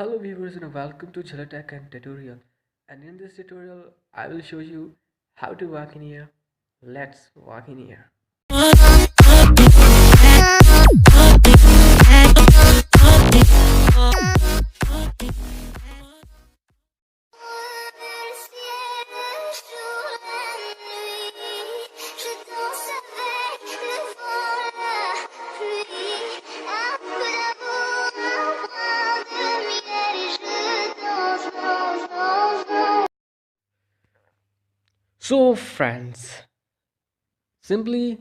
Hello viewers and welcome to Tech and tutorial, and in this tutorial I will show you how to walk in here. Let's walk in here. So friends, simply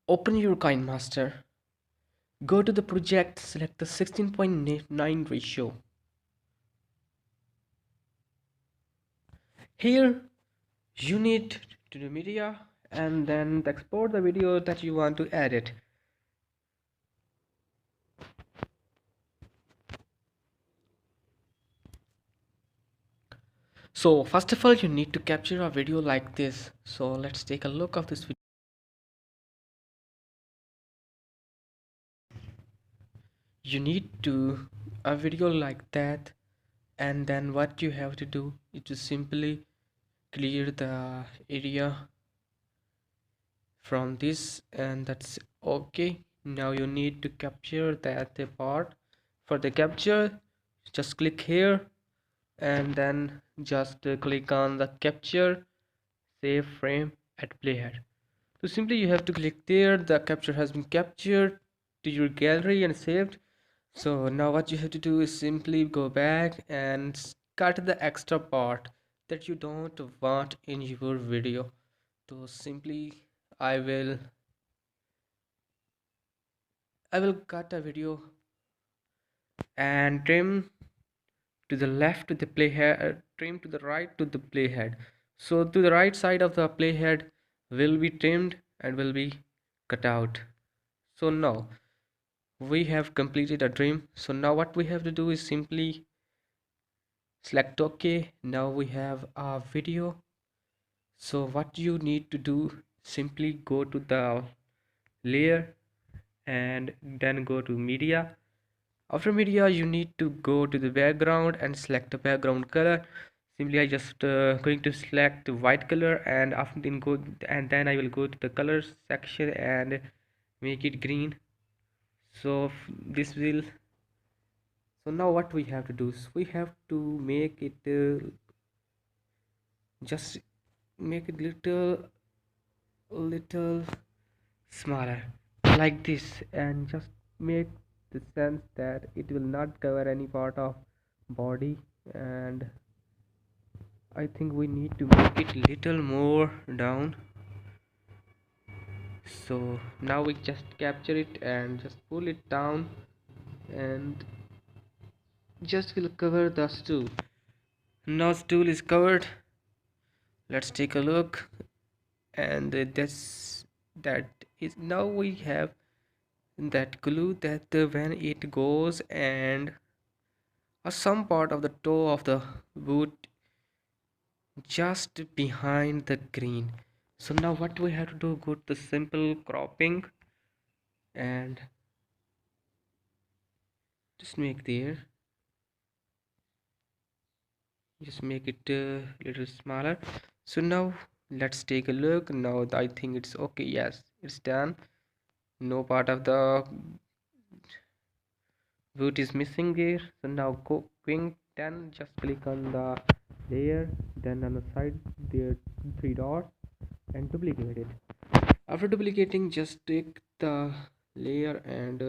open your KineMaster, go to the project, select the 16:9 ratio. Here you need to do media and then export the video that you want to edit. So first of all you need to capture a video like this. So let's take a look of this video. You need to a video like that, and then what you have to do is to simply clear the area from this, and that's okay. Now you need to capture that part. For the capture, just click here and then just click on the capture, save frame at playhead. So simply you have to click there, the capture has been captured to your gallery and saved. So now what you have to do is simply go back and cut the extra part that you don't want in your video. So simply I will cut a video and trim to the left to the playhead, trim to the right to the playhead. So to the right side of the playhead will be trimmed and will be cut out. So now we have completed a trim. So now what we have to do is simply select OK. Now we have a video. So what you need to do, simply go to the layer and then go to media. After media you need to go to the background and select the background color. Simply I just going to select the white color, and after then I will go to the colors section and make it green. So this will, so now what we have to do is we have to make it just make it little smaller like this, and just make the sense that it will not cover any part of body. And I think we need to make it little more down. So now we just capture it and just pull it down and just will cover the stool. Now stool is covered. Let's take a look, and that is, now we have that glue that when it goes and some part of the toe of the boot just behind the green. So now what we have to do, go to the simple cropping and just make there, just make it a little smaller. So now let's take a look. Now I think it's okay. Yes, it's done. No part of the boot is missing there. So now go quick, then just click on the layer, then on the side there three dots and duplicate it. After duplicating, just take the layer and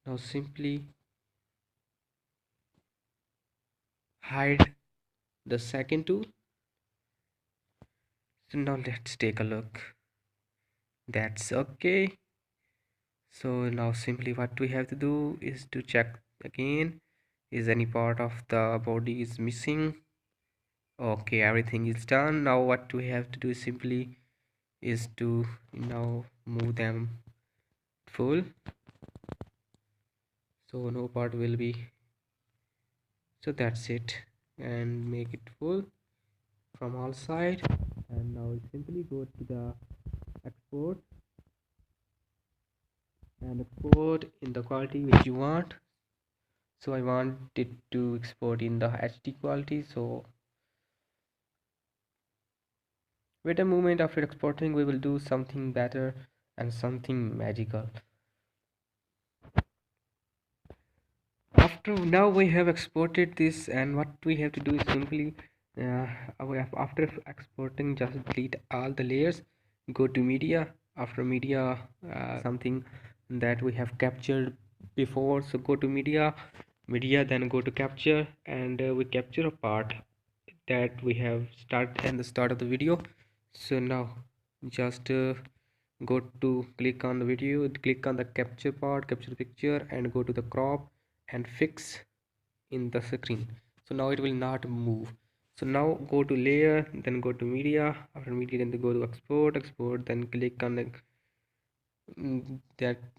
now simply hide the second tool. So now let's take a look. That's okay. So now simply what we have to do is to check again, is any part of the body is missing. Okay, everything is done. Now what we have to do simply is to now move them full, so no part will be, so that's it, and make it full from all side. And now simply go to the export and export in the quality which you want. So I want it to export in the HD quality. So wait a moment, after exporting we will do something better and something magical. After now we have exported this, and what we have to do is simply uh, after exporting, just delete all the layers, go to media. After media, something that we have captured before, so go to media, then go to capture, and we capture a part that we have started in the start of the video. So now just go to click on the video, click on the capture part, capture the picture, and go to the crop and fix in the screen. So now it will not move. So now go to layer, then go to media. After media, then go to export, then click on the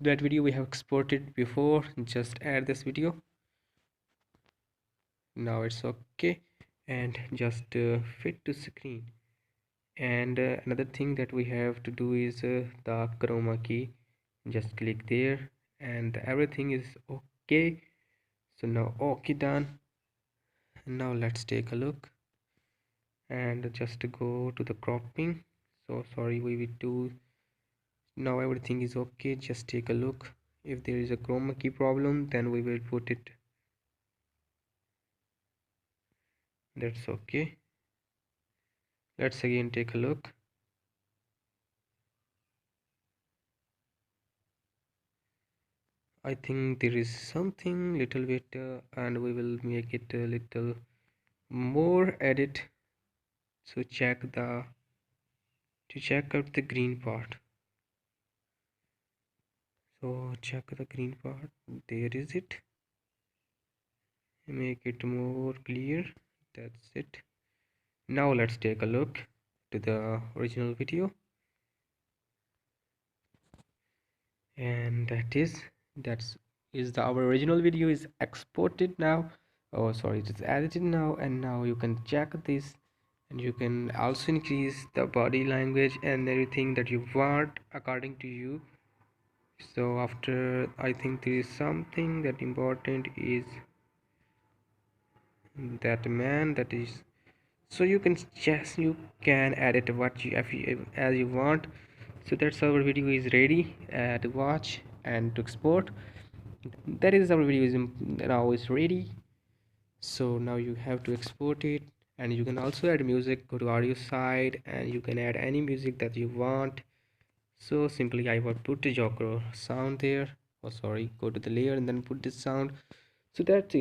that video we have exported before. Just add this video. Now it's okay, and just fit to screen. And another thing that we have to do is the chroma key. Just click there, and everything is okay. So now okay, done. Now let's take a look and just go to the cropping. So sorry, we will do. Now everything is okay. Just take a look. If there is a chroma key problem, then we will put it. That's okay. Let's again take a look. I think there is something little bit, and we will make it a little more edit. So check out the green part. So check the green part. There is it. Make it more clear. That's it. Now let's take a look to the original video, and that's our original video is exported now. Oh sorry, it's edited now, and now you can check this, and you can also increase the body language and everything that you want according to you. So after, I think there is something that important is that man, that is, so you can just you can edit what you, if you as you want. So that's our video is ready to watch and to export. That is our video is now is ready. So now you have to export it, and you can also add music. Go to audio side, and you can add any music that you want. So simply I will put the joker sound there. Oh sorry, go to the layer and then put this sound. So that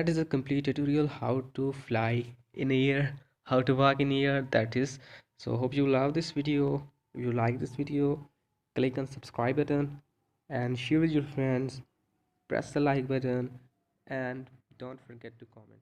is a complete tutorial how to fly in air, how to walk in air, that is. So hope you love this video. If you like this video, click on subscribe button and share with your friends, press the like button, and don't forget to comment.